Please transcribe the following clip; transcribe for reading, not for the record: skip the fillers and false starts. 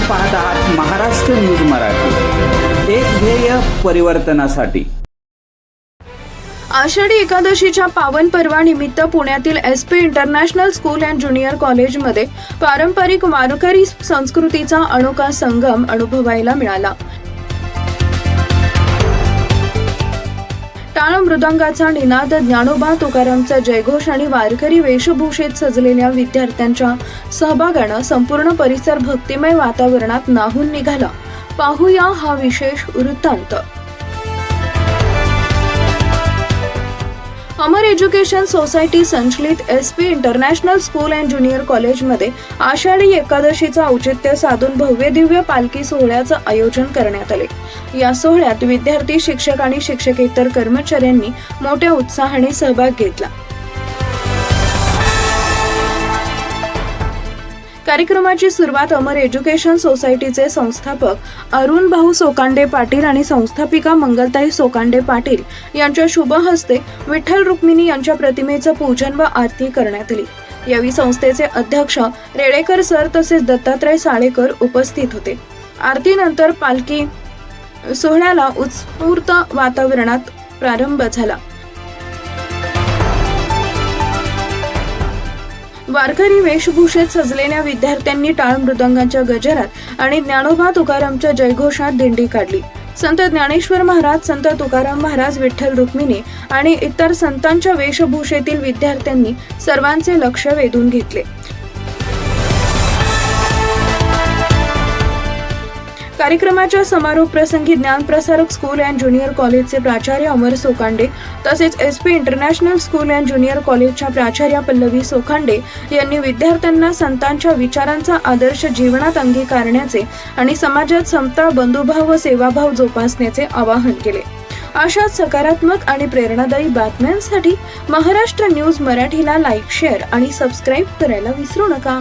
पाहत आहात महाराष्ट्र न्यूज मराठी, एक ध्येय परिवर्तनासाठी। आषाढी एकादशीच्या पावन पर्वानिमित्त पुण्यातील SP international school and junior कॉलेजमध्ये पारंपरिक वारकरी संस्कृतीचा अनोखा संगम अनुभवायला मिळाला। टाळ मृदंगाचा निनाद, ज्ञानोबा तुकारामचा जयघोष आणि वारकरी वेशभूषेत सजलेल्या विद्यार्थ्यांच्या सहभागानं संपूर्ण परिसर भक्तिमय वातावरणात न्हाऊन निघाला। पाहूया हा विशेष वृत्तांत। अमर एज्युकेशन सोसायटी संचलित SP international school and junior कॉलेजमध्ये आषाढी एकादशीचा औचित्य साधून भव्य दिव्य पालखी सोहळ्याचं आयोजन करण्यात आले। या सोहळ्यात विद्यार्थी, शिक्षक आणि शिक्षकेतर कर्मचाऱ्यांनी मोठ्या उत्साहाने सहभाग घेतला। कार्यक्रमाची सुरुवात अमर एज्युकेशन सोसायटीचे संस्थापक अरुण भाऊ सोकांडे पाटील आणि संस्थापिका मंगलताई सोकांडे पाटील यांच्या शुभ हस्ते विठ्ठल रुक्मिणी यांच्या प्रतिमेचं पूजन व आरती करण्यात आली। यावेळी संस्थेचे अध्यक्ष रेडेकर सर तसेच दत्तात्रय साळेकर उपस्थित होते। आरतीनंतर पालखी सोहळ्याला उत्स्फूर्त वातावरणात प्रारंभ झाला। वारकरी वेशभूषेत सजलेल्या विद्यार्थ्यांनी टाळ मृदंगाच्या गजरात आणि ज्ञानोबा तुकारामच्या जयघोषात दिंडी काढली। संत ज्ञानेश्वर महाराज, संत तुकाराम महाराज, विठ्ठल रुक्मिणी आणि इतर संतांच्या वेशभूषेतील विद्यार्थ्यांनी सर्वांचे लक्ष वेधून घेतले। कार्यक्रमाच्या समारोप प्रसंगी ज्ञानप्रसारक स्कूल अँड ज्युनियर कॉलेजचे प्राचार्य अमर सोकांडे तसेच SP international school and junior कॉलेजच्या प्राचार्या पल्लवी सोकांडे यांनी विद्यार्थ्यांना संतांच्या विचारांचा आदर्श जीवनात अंगीकारण्याचे आणि समाजात समता, बंधुभाव व सेवाभाव जोपासण्याचे आवाहन केले। अशाच सकारात्मक आणि प्रेरणादायी बातम्यांसाठी महाराष्ट्र न्यूज मराठीला लाईक, शेअर आणि सबस्क्राईब करायला विसरू नका।